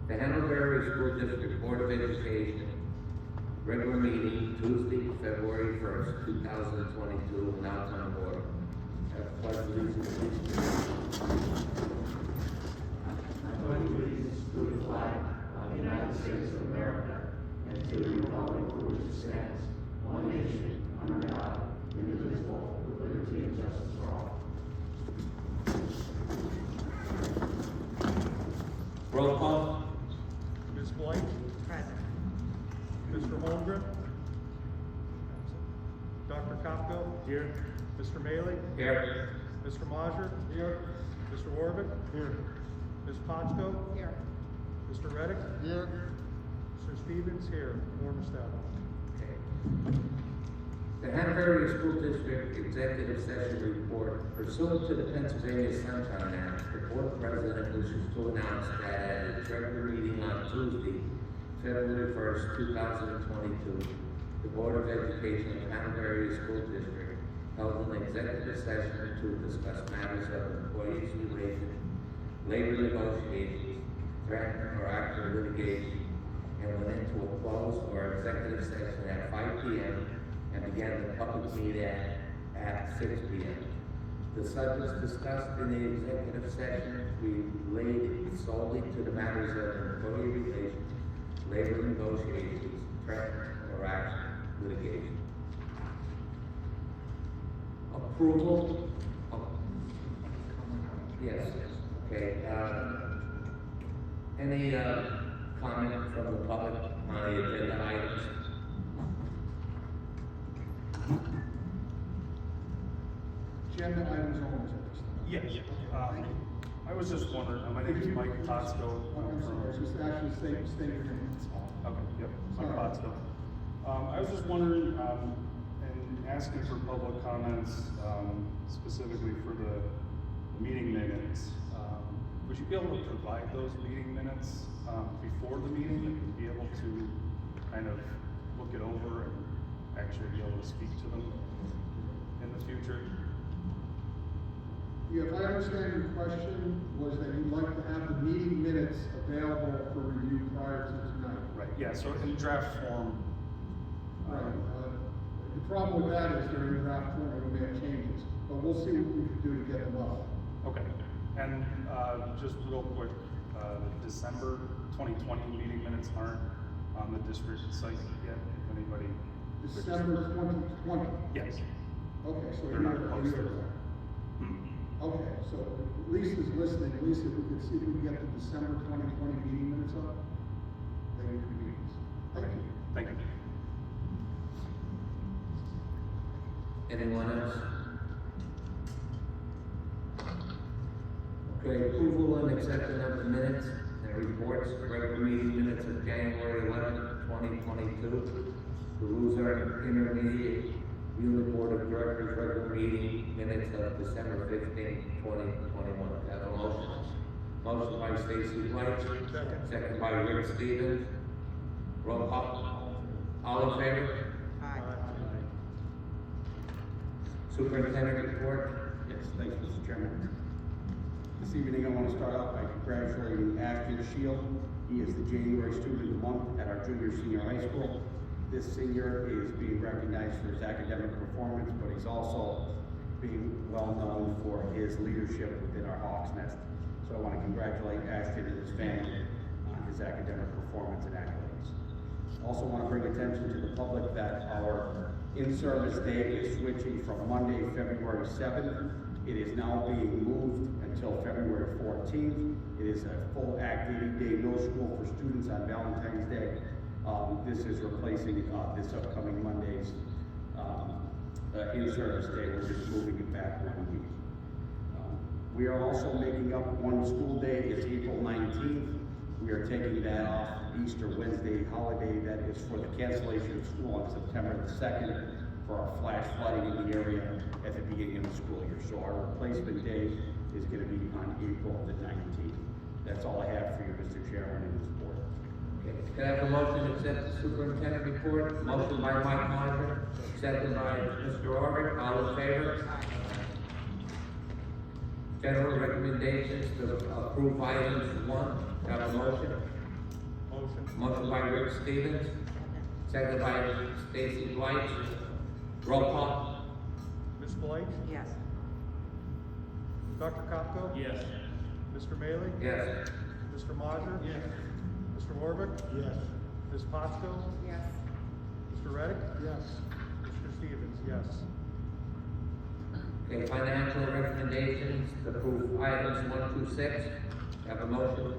The Hanover School District Board of Education, regular meeting Tuesday, February 1st, 2022, now come to order. Have a pledge of allegiance, please. I pledge allegiance to the flag of the United States of America and to the republic for which it stands, one nation, under God, indivisible, with liberty and justice for all. Roll call. Ms. Blight? Present. Mr. Holmgren? Dr. Kopko? Here. Mr. Maley? Here. Mr. Majer? Here. Mr. Warvick? Here. Ms. Potsko? Here. Mr. Reddick? Here. Mr. Stevens? Here. Form established. Okay. The Hanover School District Executive Session Report pursuant to the Pennsylvania Sunshine Act, the Board President wishes to announce that at its regular meeting on Tuesday, February 1st, 2022, the Board of Education of Hanover School District held an executive session to discuss matters of employees' relations, labor negotiations, threat or active litigation, and went into a closed or executive session at 5 p.m. and began the public meeting at 6 p.m. The subjects discussed in the executive session related solely to the matters of employee relations, labor negotiations, threat or action, litigation. Approval? Yes, okay. Any comment from the public on the agenda items? Agenda items only at this time. Yes, I was just wondering, my name is Mike Potsko. I'm sorry, just actually state your name, that's all. Okay, yep, Mike Sorry. Potsko. I was just wondering, and asking for public comments, specifically for the meeting minutes. Would you be able to provide those meeting minutes, before the meeting, and be able to kind of look it over and actually be able to speak to them in the future? Yeah, if I understand your question, was that you'd like to have the meeting minutes available for review prior to tonight? Right, yeah, so in draft form. Right, the problem with that is they're in draft form, and we may have changes, but we'll see what we can do to get them up. Okay, and just real quick, the December 2020 meeting minutes aren't on the district site yet, if anybody. December 2020. Yes. Okay, so They're not posted. Okay, so Lisa's listening. Lisa, if we could see if we can get the December 2020 meeting minutes up, then we can meet. Thank you. Thank you. Anyone else? Okay, approval and acceptance of the minutes and reports, regular meeting minutes of January 11th, 2022. The loser intermediate unit board of directors regular meeting minutes of December 15th, 2021. Have a motion. Motion by Stacy White, second by Rick Stevens. Roll call. All in favor? Aye. Superintendent report. Yes, thanks, Mr. Chairman. This evening, I want to start out by congratulating Ashton Shield. He is the January Student of the Month at our junior-senior high school. This senior is being recognized for his academic performance, but he's also being well known for his leadership within our Hawks Nest. So I want to congratulate Ashton and his family on his academic performance and accolades. Also want to bring attention to the public that our in-service day is switching from Monday, February 7th. It is now being moved until February 14th. It is a full activity day, no school for students on Valentine's Day. This is replacing this upcoming Monday's in-service day. We're just moving it back 1 week. We are also making up one school day. It's April 19th. We are taking that off Easter Wednesday holiday. That is for the cancellation of school on September the 2nd for our flash flooding in the area at the beginning of the school year. So our replacement day is going to be on April the 19th. That's all I have for you, Mr. Chairman, and this board. Okay, can I have a motion to accept the superintendent report? Motion by Mike Majer, second by Mr. Orrick. All in favor? General recommendations to approve items 1. Have a motion? Motion by Rick Stevens, second by Stacy Blight. Roll call. Ms. Blight? Yes. Dr. Kopko? Yes. Mr. Maley? Yes. Mr. Mazur? Yes. Mr. Warwick? Yes. Ms. Potsko? Yes. Mr. Reddick? Yes. Mr. Stevens, yes. Okay, financial recommendations to approve items 1 through 6. Have a motion?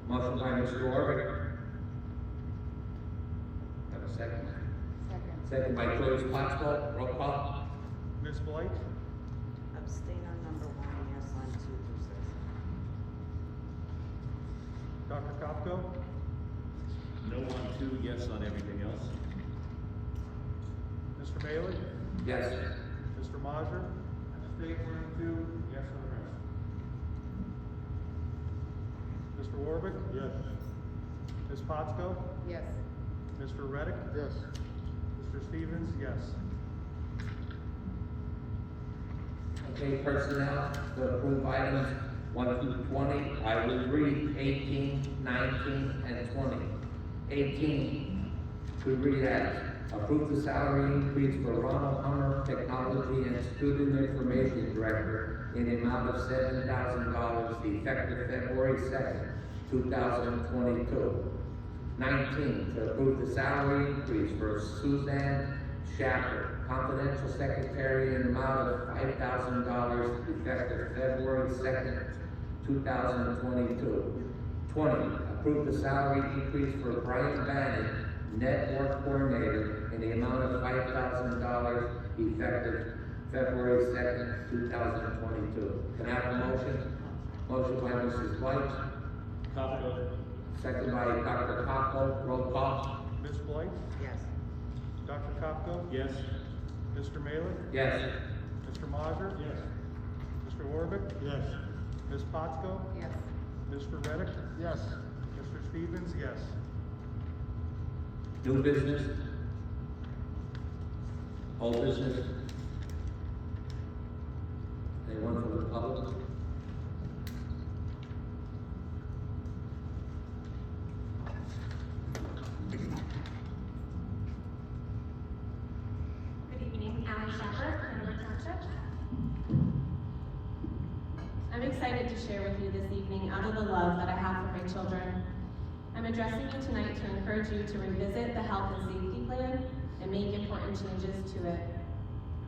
Motion by Mr. Warwick. Have a second? Second. Second by Joyce Potsko. Roll call. Ms. Blight? Abstain on number 1, yes on 2 through 6. Dr. Kopko? No on 2, yes on everything else. Mr. Maley? Yes. Mr. Mazur? Abstain 1 and 2, yes on the rest. Mr. Warwick? Yes. Ms. Potsko? Yes. Mr. Reddick? Yes. Mr. Stevens, yes. Okay, personnel to approve items 1 through 20. I will read 18, 19, and 20. 18, we read as, approve the salary increase for Ronald Hunter, Technology and Student Information Director in the amount of $7,000 effective February 2nd, 2022. 19, to approve the salary increase for Suzanne Shaffer, Confidential Secretary in the amount of $5,000 effective February 2nd, 2022. 20, approve the salary increase for Brian Bannon, Network Coordinator, in the amount of $5,000 effective February 2nd, 2022. Can I have a motion? Motion by Mrs. White, Kopko? second by Dr. Kopko. Roll call. Ms. Blight? Yes. Dr. Kopko? Yes. Mr. Maley? Yes. Mr. Mazur? Yes. Mr. Warwick? Yes. Ms. Potsko? Yes. Mr. Reddick? Yes. Mr. Stevens, yes. New business? Old business? Anyone from the public? Good evening, Ally Shepherd, Hamlet Township. I'm excited to share with you this evening out of the love that I have for my children. I'm addressing you tonight to encourage you to revisit the health and safety plan and make important changes to it.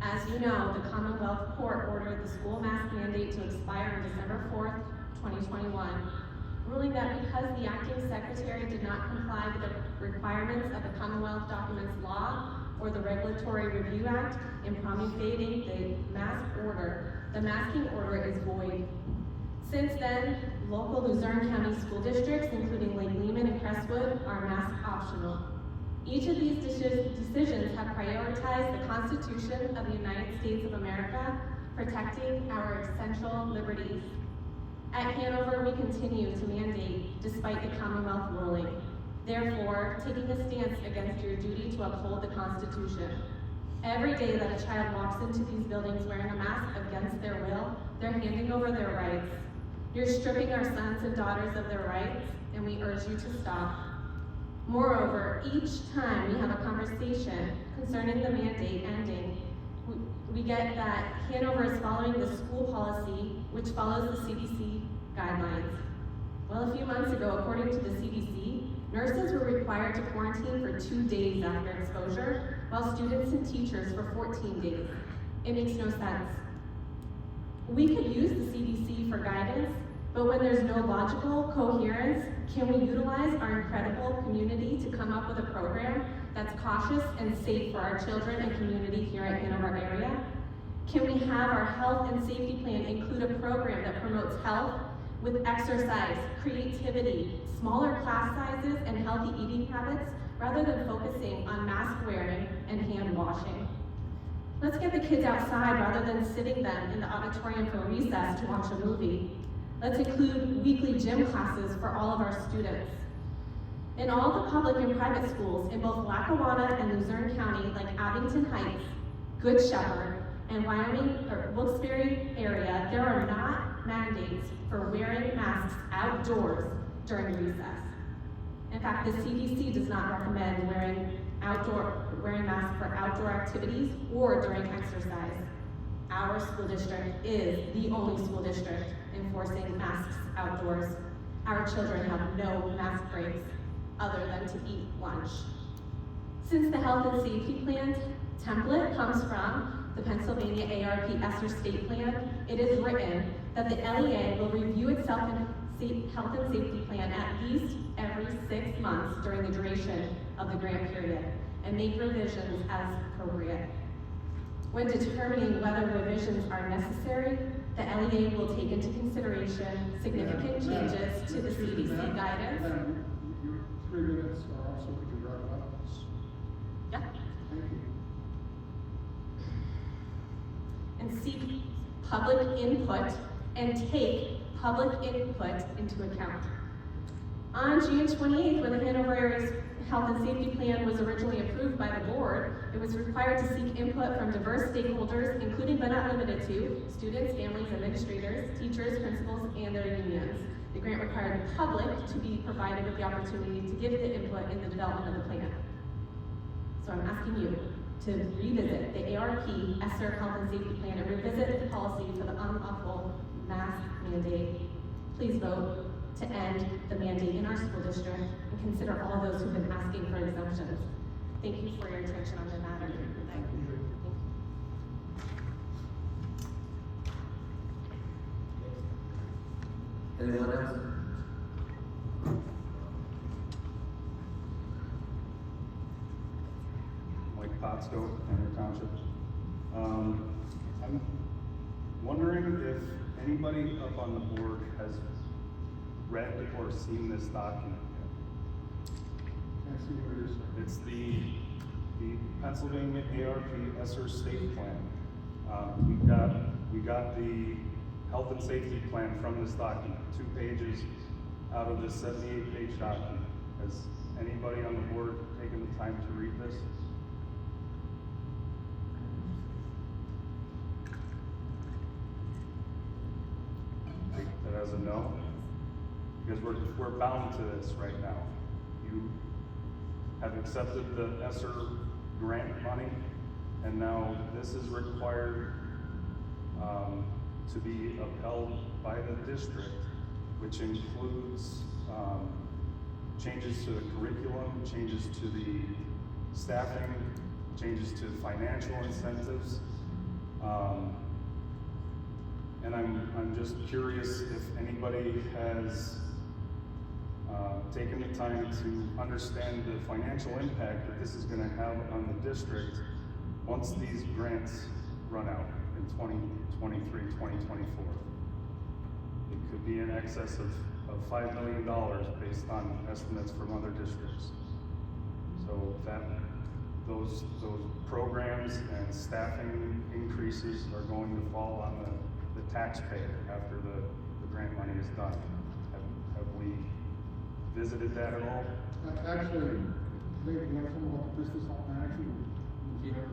As you know, the Commonwealth Court ordered the school mask mandate to expire on December 4th, 2021, ruling that because the acting secretary did not comply with the requirements of the Commonwealth Documents Law or the Regulatory Review Act in promulgating the mask order, the masking order is void. Since then, local Luzerne County school districts, including Lake Lehman and Crestwood, are mask optional. Each of these decisions have prioritized the Constitution of the United States of America, protecting our essential liberties. At Hanover, we continue to mandate despite the Commonwealth ruling. Therefore, taking a stance against your duty to uphold the Constitution. Every day that a child walks into these buildings wearing a mask against their will, they're handing over their rights. You're stripping our sons and daughters of their rights, and we urge you to stop. Moreover, each time we have a conversation concerning the mandate ending, we get that Hanover is following the school policy, which follows the CDC guidelines. Well, a few months ago, according to the CDC, nurses were required to quarantine for 2 days after exposure, while students and teachers for 14 days. It makes no sense. We could use the CDC for guidance, but when there's no logical coherence, can we utilize our incredible community to come up with a program that's cautious and safe for our children and community here at Hanover area? Can we have our health and safety plan include a program that promotes health with exercise, creativity, smaller class sizes, and healthy eating habits, rather than focusing on mask wearing and hand washing? Let's get the kids outside rather than sitting them in the auditorium for recess to watch a movie. Let's include weekly gym classes for all of our students. In all the public and private schools in both Lackawanna and Luzerne County, like Abington Heights, Good Shepherd, and Wyoming or Wilkes-Barre area, there are not mandates for wearing masks outdoors during recess. In fact, the CDC does not recommend wearing masks for outdoor activities or during exercise. Our school district is the only school district enforcing masks outdoors. Our children have no mask breaks other than to eat lunch. Since the health and safety plan template comes from the Pennsylvania ARP ESSER state plan, it is written that the LEA will review its health and safety plan at least every 6 months during the duration of the grant period and make revisions as appropriate. When determining whether revisions are necessary, the LEA will take into consideration significant changes to the CDC guidance. Madam, your 3 minutes are also to be wrapped up. Yeah. Thank you. And seek public input and take public input into account. On June 28th, when the Hanover Area's Health and Safety Plan was originally approved by the board, it was required to seek input from diverse stakeholders, including but not limited to students, families, administrators, teachers, principals, and their unions. The grant required the public to be provided with the opportunity to give the input in the development of the plan. So I'm asking you to revisit the ARP ESSER Health and Safety Plan and revisit the policy for the unlawful mask mandate. Please vote to end the mandate in our school district and consider all those who've been asking for exemptions. Thank you for your attention on the matter. Thank you. Anyone else? Mike Potsko, Henry Township. I'm wondering if anybody up on the board has read or seen this document yet. Can't see what it is. It's the Pennsylvania ARP ESSER state plan. We got the health and safety plan from this document, 2 pages out of this 78-page document. Has anybody on the board taken the time to read this? Take that as a no, because we're bound to this right now. You have accepted the ESSER grant money, and now this is required to be upheld by the district, which includes changes to the curriculum, changes to the staffing, changes to financial incentives. And I'm just curious if anybody has taken the time to understand the financial impact that this is going to have on the district once these grants run out in 2023, 2024. It could be in excess of $5 million based on estimates from other districts. So those programs and staffing increases are going to fall on the taxpayer after the grant money is done. Have we visited that at all? Actually, maybe you want to talk about the business manager?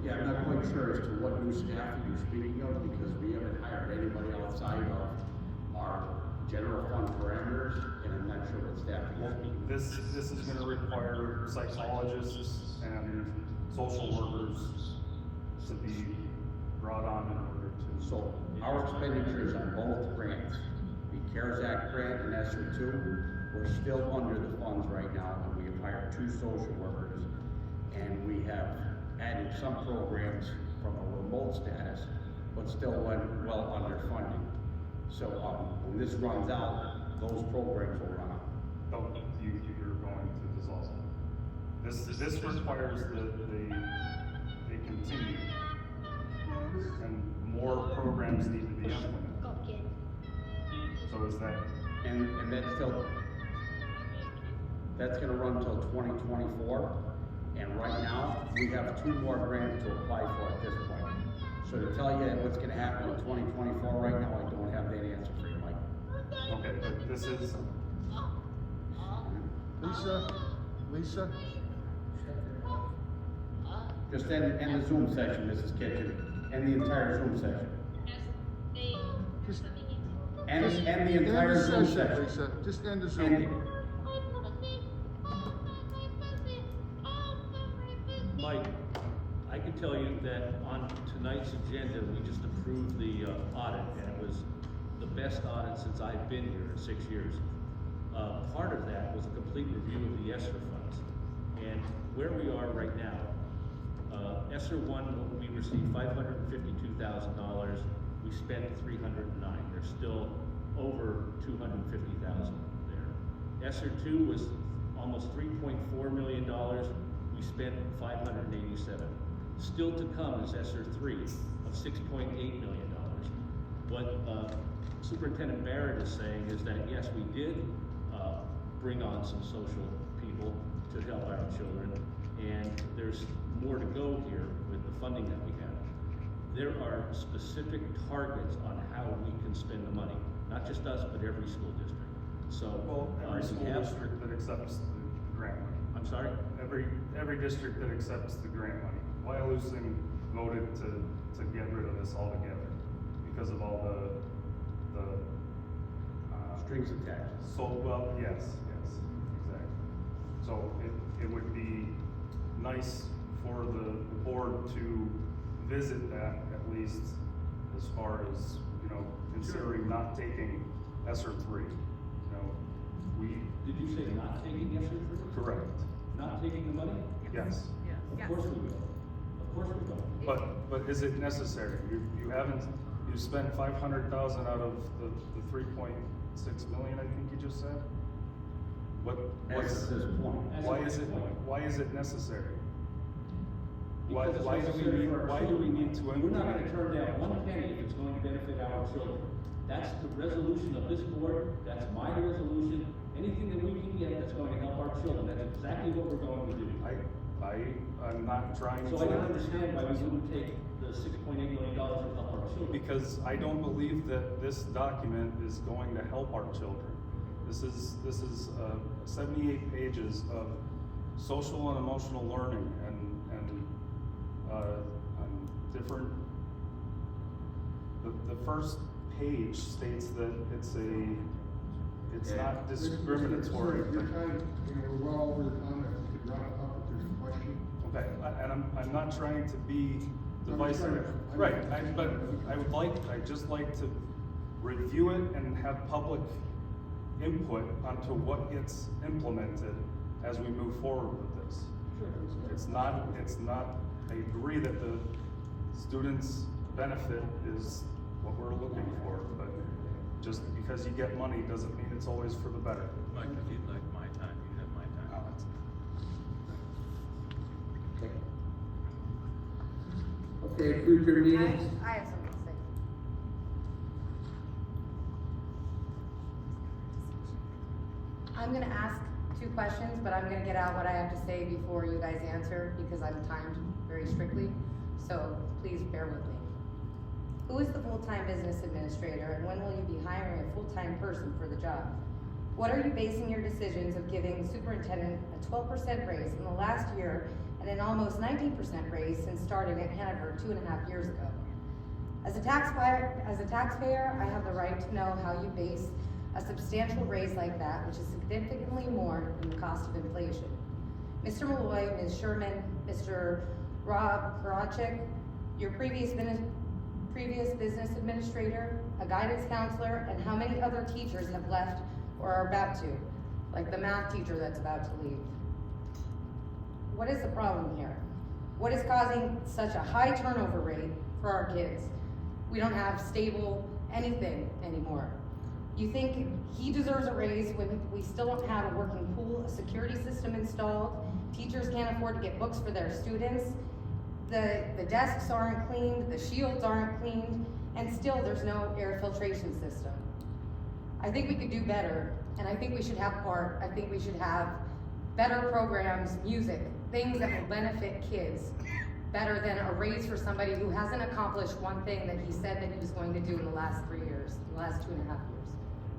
Yeah, I'm not quite sure as to what new staff you're speaking of, because we haven't hired anybody outside of our general fund parameters, and I'm not sure what staff you're speaking of. This is gonna require psychologists and social workers to be brought on in order to. So our expenditures on both grants, the CARES Act grant and ESSER 2, we're still under the funds right now, and we have hired 2 social workers, and we have added some programs from a remote status, but still well under funding. So when this runs out, those programs will run out. Oh, you're going to dissolve. This requires they continue, and more programs need to be implemented. So is that? And that's gonna run until 2024. And right now, we have 2 more grants to apply for at this point. So to tell you what's gonna happen in 2024 right now, I don't have that answer for you, Mike. Okay, but this is. Lisa? Just end the Zoom session, Mrs. Kitchen. End the entire Zoom session. End the entire Zoom session. Lisa, just end the End Zoom. it. I can tell you that on tonight's agenda, we just approved the audit, and it was the best audit since I've been here in 6 years. Part of that was a complete review of the ESSER funds. And where we are right now, ESSER 1, we received $552,000. We spent $309. There's still over $250,000 there. ESSER 2 was almost $3.4 million. We spent $587. Still to come is ESSER 3 of $6.8 million. What Superintendent Barrett is saying is that yes, we did bring on some social people to help our children, and there's more to go here with the funding that we have. There are specific targets on how we can spend the money, not just us, but every school district. So, Well, every we school have- district that accepts the grant money. I'm sorry? Every district that accepts the grant money. Wyalusing voted to get rid of this altogether because of all the Strings attached. well, yes, exactly. So it would be nice for the board to visit that at least as far as, you know, considering not taking ESSER 3. You know, Did you say not taking ESSER 3? correct, Not taking the money? yes. Of course we will. Of course we will. But is it necessary? You spent 500,000 out of the 3.6 million, I think you just said? As of this point. Why is it necessary? Why Because it's do necessary for our why do we children. need to We're not implement gonna it? turn down one penny if it's going to benefit our children. That's the resolution of this board, that's my resolution. Anything that we can get that's going to help our children, that's exactly what we're going to do. I'm not trying to. So I don't understand why we wouldn't take the $6.8 million and help our children. Because I don't believe that this document is going to help our children. This is 78 pages of social and emotional learning and different. The first page states that it's not discriminatory. Your time, we're well over the time, if you could wrap it up if there's a question. Okay, and I'm not trying to be divisive. I'm Right, trying to- but I'd just like to review it and have public input onto what gets implemented as we move forward with this. It's not, I agree that the students' benefit is what we're looking for, but just because you get money doesn't mean it's always for the better. Mike, if you'd like my time, you have my time. Okay, future meetings? I have something to say. I'm gonna ask 2 questions, but I'm gonna get out what I have to say before you guys answer, because I'm timed very strictly, so please bear with me. Who is the full-time business administrator, and when will you be hiring a full-time person for the job? What are you basing your decisions of giving the superintendent a 12% raise in the last year and an almost 19% raise since starting at Hanover 2.5 years ago? As a taxpayer, I have the right to know how you base a substantial raise like that, which is significantly more than the cost of inflation. Mr. Malloy, Ms. Sherman, Mr. Rob Karachik, your previous business administrator, a guidance counselor, and how many other teachers have left or are about to, like the math teacher that's about to leave. What is the problem here? What is causing such a high turnover rate for our kids? We don't have stable anything anymore. You think he deserves a raise when we still don't have a working pool, a security system installed, teachers can't afford to get books for their students, the desks aren't cleaned, the shields aren't cleaned, and still there's no air filtration system. I think we could do better, and I think we should have art, I think we should have better programs, music, things that will benefit kids, better than a raise for somebody who hasn't accomplished one thing that he said that he was going to do in the last 3 years, the last 2.5 years.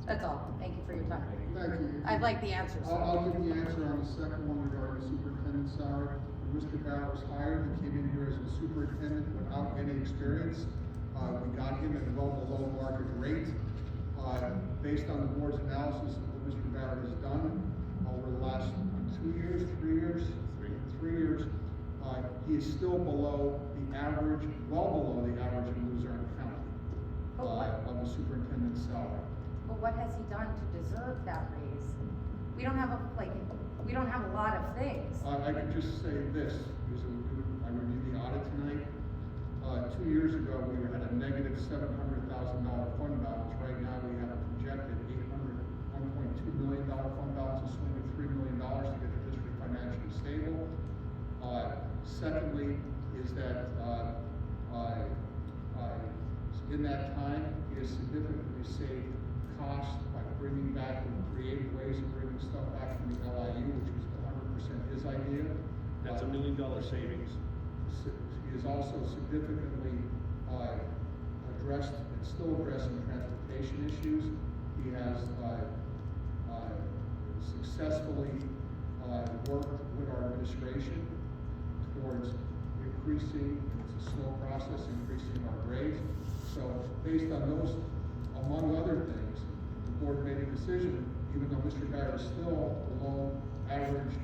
That's all. Thank you for your time. Thank you. I'd like the answers. I'll give the answer on the second one regarding the superintendent's salary. When Mr. Barrett was hired, he came in here as a superintendent without any experience. We got him at below market rate. Based on the board's analysis of what Mr. Barrett has done over the last 2 years, 3 years, 3 years, he still below the average, well below the average in Luzerne County, of the superintendent's salary. But what has he done to deserve that raise? We don't have a lot of things. I could just say this, because I reviewed the audit tonight. 2 years ago, we had a negative $700,000 fund balance. Right now, we have a projected $1.2 million fund balance, a swing of $3 million to get the district financially stable. Secondly, is that in that time, he has significantly saved costs by bringing back in creative ways of bringing stuff back from the LIU, which was 100% his idea. That's $1 million savings. He has also significantly addressed and still addressing transportation issues. He has successfully worked with our administration towards increasing, it's a slow process, increasing our grades. So based on those, among other things, the board made a decision, even though Mr. Barrett is still below average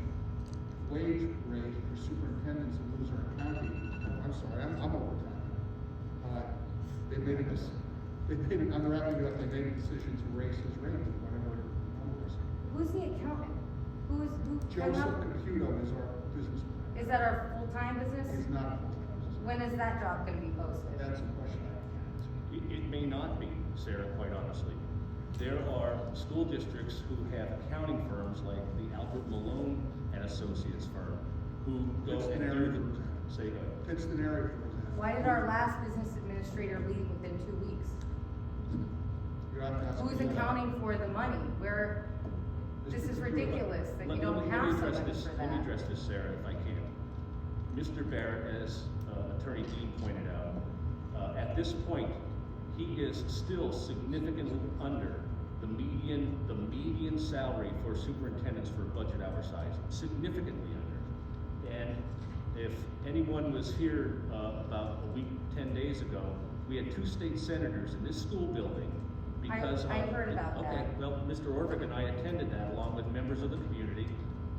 wage rate for superintendents in Luzerne County. I'm sorry, I'm over time. They made it, I'm wrapping it up, they made a decision to raise his rate, whatever it was. Who's the accountant? Who Joseph Computo is our business plan. Is that our full-time business? He's not a full-time business. When is that job gonna be posted? That's a question I can't answer. It may not be, Sarah, quite honestly. There are school districts who have accounting firms like the Albert Malone and Associates firm who go and Pittston do area, the, for example. say, Pittston area, for example. Why did our last business administrator leave within 2 weeks? You have to ask Who's him that. accounting for the money? This is ridiculous that you don't have Let somebody me address this, for let me that. address this, Sarah, if I can. Mr. Barrett, as Attorney Dean pointed out, at this point, he is still significantly under the median salary for superintendents for budget hour size, significantly under. And if anyone was here about a week, 10 days ago, we had 2 state senators in this school building because I heard about that. Okay, well, Mr. Orvik and I attended that along with members of the community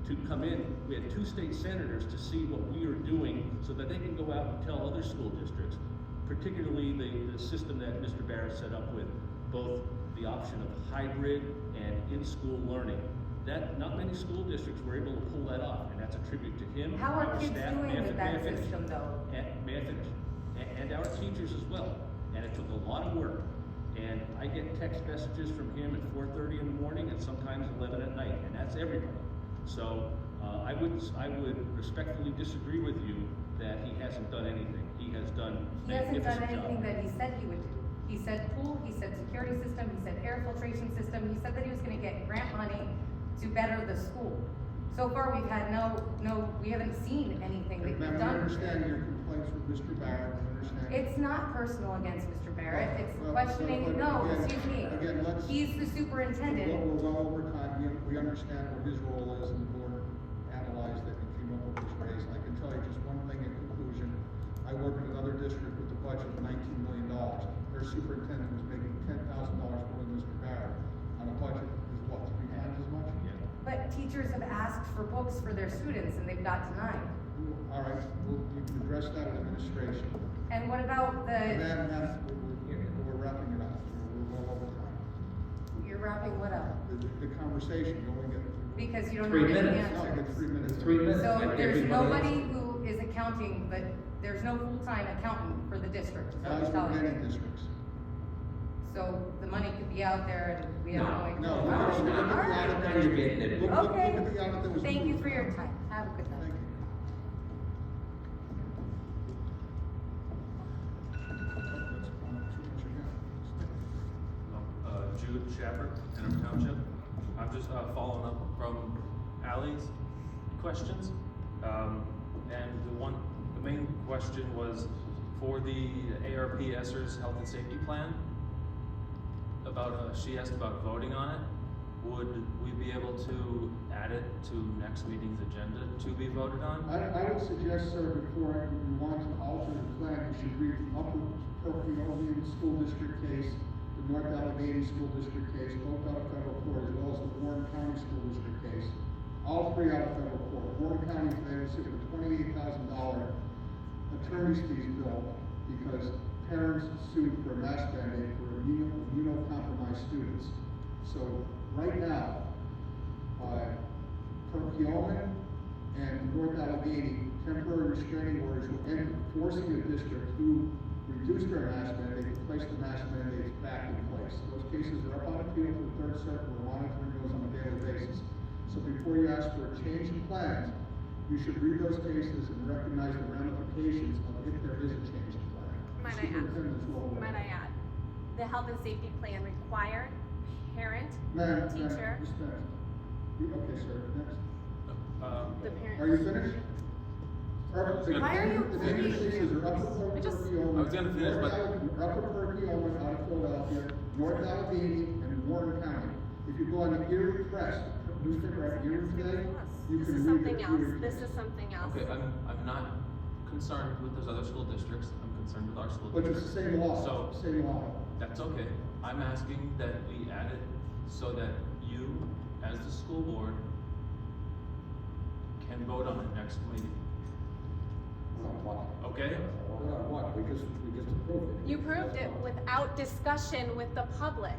to come in. We had 2 state senators to see what we are doing so that they can go out and tell other school districts, particularly the system that Mr. Barrett set up with both the option of hybrid and in-school learning. That not many school districts were able to pull that off, and that's a tribute to him, How are our kids staff, doing with that system though? May I finish? And our teachers as well. And it took a lot of work. And I get text messages from him at 4:30 in the morning and sometimes 11 at night, and that's everybody. So I would respectfully disagree with you that he hasn't done anything. He has done He hasn't done magnificent anything job. that he said he would do. He said pool, he said security system, he said air filtration system, he said that he was gonna get grant money to better the school. So far, we've had we haven't seen anything that Ma'am, you've we done. understand your complaints with Mr. Barrett, we understand. It's not personal against Mr. Barrett, it's Well, questioning, but no, again- excuse me. again, let's- He's the superintendent. We'll go over time, we understand what his role is, and the board analyzed it and came up with this raise. I can tell you just one thing in conclusion, I work in another district with a budget of $19 million. Their superintendent was making $10,000 more than Mr. Barrett, on a budget is what, 3 times as much? Yeah. But teachers have asked for books for their students and they've got denied. All right, you can address that with administration. And what about the, Ma'am, we're wrapping it up, we're well over time. you're wrapping what up? The conversation going in. Because you don't 3 have any minutes. No, I answers. get 3 minutes. 3 minutes. So like there's everybody nobody else. who is accounting, but there's no full-time accountant for the district, is what As you're with telling many me. districts. So the money could be out there and we have no idea. No, All look right, at the all right. audit that Now you're getting it. Look at the audit that Okay, was thank you approved. for your time. Have a good night. Thank you. Jude Shepard, Henry Township. I'm just following up from Ally's questions. And the main question was for the ARP ESSER's health and safety plan. She asked about voting on it. Would we be able to add it to next meeting's agenda to be voted on? I would suggest, sir, before you want to alter the plan, you should read the Upper Perkiomen School District case, the North Allegheny School District case, both out of federal court, as well as the Warren County School District case. All 3 out of federal court. Warren County, they received a $28,000 attorney's fees bill because parents sued for a mask mandate for immunocompromised students. So right now, Perkiomen and North Allegheny, temporary restraining orders will end up forcing the district to reduce their mask mandate, to place the mask mandates back in place. Those cases are up on appeal to the Third Circuit, we're monitoring those on a daily basis. So before you ask for a change in plans, you should read those cases and recognize the ramifications of if there is a change in plan. Might I add, the health and safety plan required parent, teacher. Okay, sir, next. The parent. Are you finished? Why are you The major cases are up to I just- Perkiomen. I was gonna finish, but- Up to Perkiomen out of Philadelphia, North Allegheny, and Warren County. If you go on the Erie Press, newspaper out Erie today, you This can is read something the else, Erie this Press. is something else. Okay, I'm not concerned with those other school districts, I'm concerned with our school But it's district. the same law, So- same law. That's okay, I'm asking that we add it so that you, as the school board, can vote on it next meeting, okay? What, we just approved it. You proved it without discussion with the public.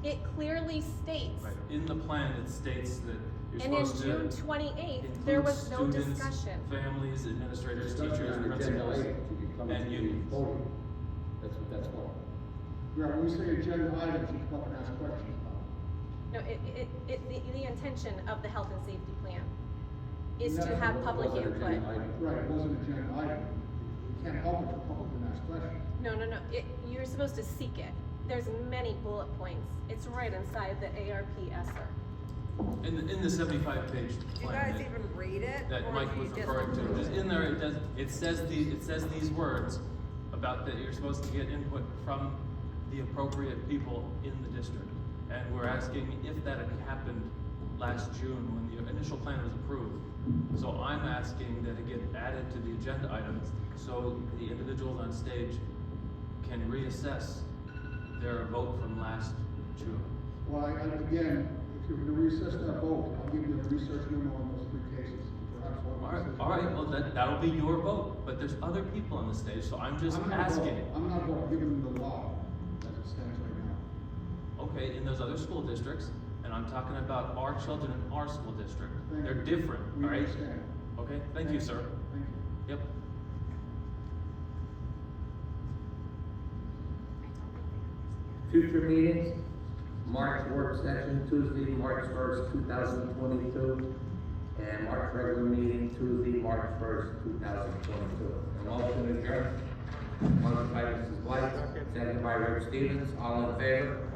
It clearly states, Right, in the plan, it states that you're and in supposed to June 28th, there include was no students, discussion. families, administrators, Discussion teachers, on agenda principals, items, you can come and to unions. voting. That's what that's for. Yeah, when we say agenda items, you come up and ask questions about. No, the intention of the health and safety plan is to That's have what public Wasn't input. agenda item. Right, it wasn't an agenda item. You can't help it, the public can ask questions. No, you're supposed to seek it. There's many bullet points. It's right inside the ARP-ESER. In the 75-page Do you plan guys even read it? that or Mike do you was just referring to, approve just it? in there, it says these words about that you're supposed to get input from the appropriate people in the district. And we're asking if that had happened last June when the initial plan was approved. So I'm asking that it get added to the agenda items so the individuals on stage can reassess their vote from last June. Well, again, if you're gonna recess that vote, I'll give you a research memo on those three cases. Perhaps one. All right, well, that'll be your vote, but there's other people on the stage, so I'm just I'm not asking. voting. I'm not voting, I'm giving them the law as it stands right now. Okay, in those other school districts, and I'm talking about our children in our school district. Thank They're you. different, We all right? understand. Okay, thank you, sir. Thank you. Yep. Future meetings, March work session Tuesday, March 1st, 2022, and March regular meeting Tuesday, March 1st, 2022. A motion adjourned. Motion by Mrs. White, seconded by Rick Stevens, all in favor?